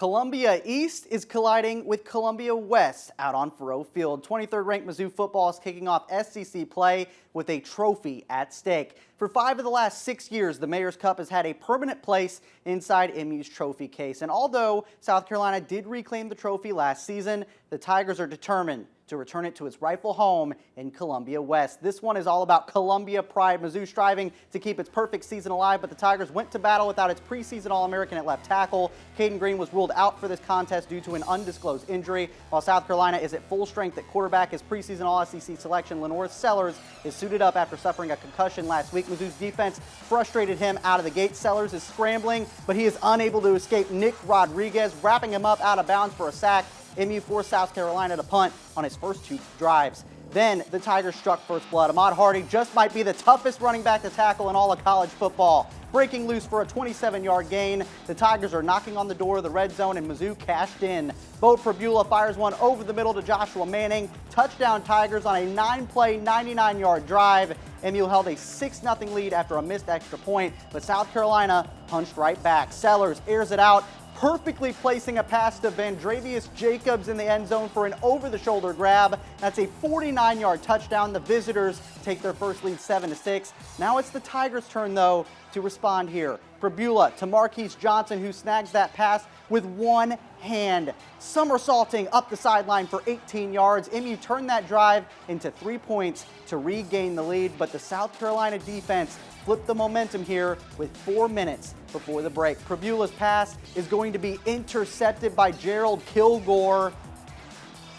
Columbia East is colliding with Columbia West out on Faroe Field. 23rd ranked Mizzou football is kicking off SEC play with a trophy at stake. For 5 of the last 6 years, the Mayor's Cup has had a permanent place inside MU's trophy case. And although South Carolina did reclaim the trophy last season, the Tigers are determined to return it to its rightful home in Columbia West. This one is all about Columbia pride. Mizzou striving to keep its perfect season alive, but the Tigers went to battle without its preseason All-American at left tackle. Caden Green was ruled out for this contest due to an undisclosed injury, while South Carolina is at full strength at quarterback. His preseason All-SEC selection, Lenore Sellers, is suited up after suffering a concussion last week. Mizzou's defense frustrated him out of the gate. Sellers is scrambling, but he is unable to escape Nick Rodriguez, wrapping him up out of bounds for a sack. MU forced South Carolina to punt on his first 2 drives. Then the Tigers struck first blood. Ahmad Hardy just might be the toughest running back to tackle in all of college football. Breaking loose for a 27-yard gain. The Tigers are knocking on the door of the red zone, and Mizzou cashed in. Bo Prabula fires one over the middle to Joshua Manning. Touchdown Tigers on a 9-play, 99-yard drive. MU held a 6-0 lead after a missed extra point, but South Carolina punched right back. Sellers airs it out, perfectly placing a pass to Vandravius Jacobs in the end zone for an over-the-shoulder grab. That's a 49-yard touchdown. The visitors take their first lead 7-6. Now it's the Tigers' turn, though, to respond here. Prabula to Marquise Johnson, who snags that pass with one hand, somersaulting up the sideline for 18 yards. MU turned that drive into 3 points to regain the lead, but the South Carolina defense flipped the momentum here with 4 minutes before the break. Prabula's pass is going to be intercepted by Gerald Kilgore.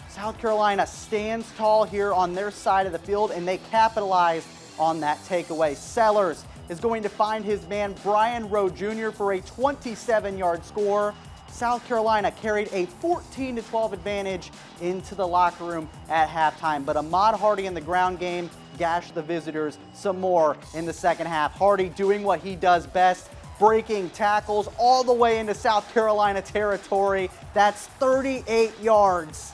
South Carolina stands tall here on their side of the field, and they capitalized on that takeaway. Sellers is going to find his man Brian Rowe Jr. for a 27-yard score. South Carolina carried a 14-12 advantage into the locker room at halftime, but Ahmad Hardy in the ground game gashed the visitors some more in the second half. Hardy doing what he does best, breaking tackles all the way into South Carolina territory. That's 38 yards.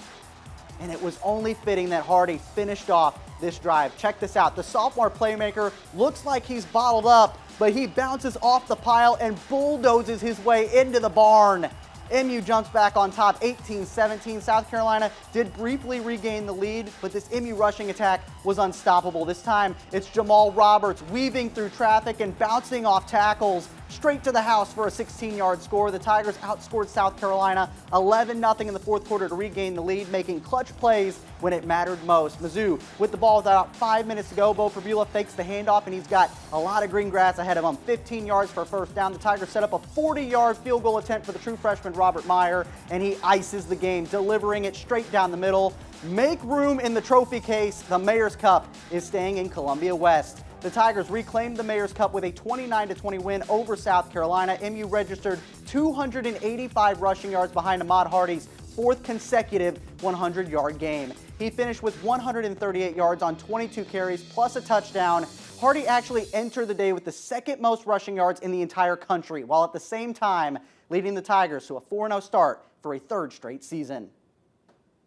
And it was only fitting that Hardy finished off this drive. Check this out. The sophomore playmaker looks like he's bottled up, but he bounces off the pile and bulldozes his way into the barn. MU jumps back on top 18-17. South Carolina did briefly regain the lead, but this MU rushing attack was unstoppable. This time it's Jamal Roberts weaving through traffic and bouncing off tackles straight to the house for a 16-yard score. The Tigers outscored South Carolina 11-0 in the fourth quarter to regain the lead, making clutch plays when it mattered most. Mizzou with the ball with about 5 minutes to go. Bo Prabula fakes the handoff, and he's got a lot of green grass ahead of him. 15 yards for a first down. The Tigers set up a 40-yard field goal attempt for the true freshman Robert Meyer, and he ices the game, delivering it straight down the middle. Make room in the trophy case. The Mayor's Cup is staying in Columbia West. The Tigers reclaimed the Mayor's Cup with a 29-20 win over South Carolina. MU registered 285 rushing yards behind Ahmad Hardy's 4th consecutive 100-yard game. He finished with 138 yards on 22 carries plus a touchdown. Hardy actually entered the day with the 2nd most rushing yards in the entire country, while at the same time leading the Tigers to a 4-0 start for a 3rd straight season.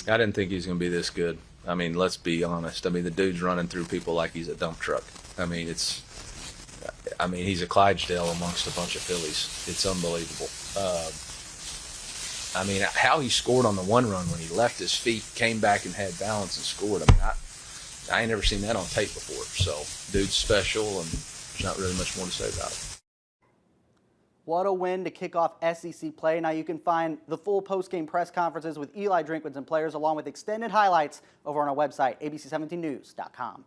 I didn't think he was going to be this good. I mean, let's be honest. I mean, the dude's running through people like he's a dump truck. I mean, he's a Clydesdale amongst a bunch of fillies. It's unbelievable. I mean, how he scored on the one run when he left his feet, came back and had balance and scored. I mean, I ain't never seen that on tape before. So, dude's special, and there's not really much more to say about it. What a win to kick off SEC play. Now you can find the full post-game press conferences with Eli Drinkwitz and players, along with extended highlights over on our website, abc17news.com.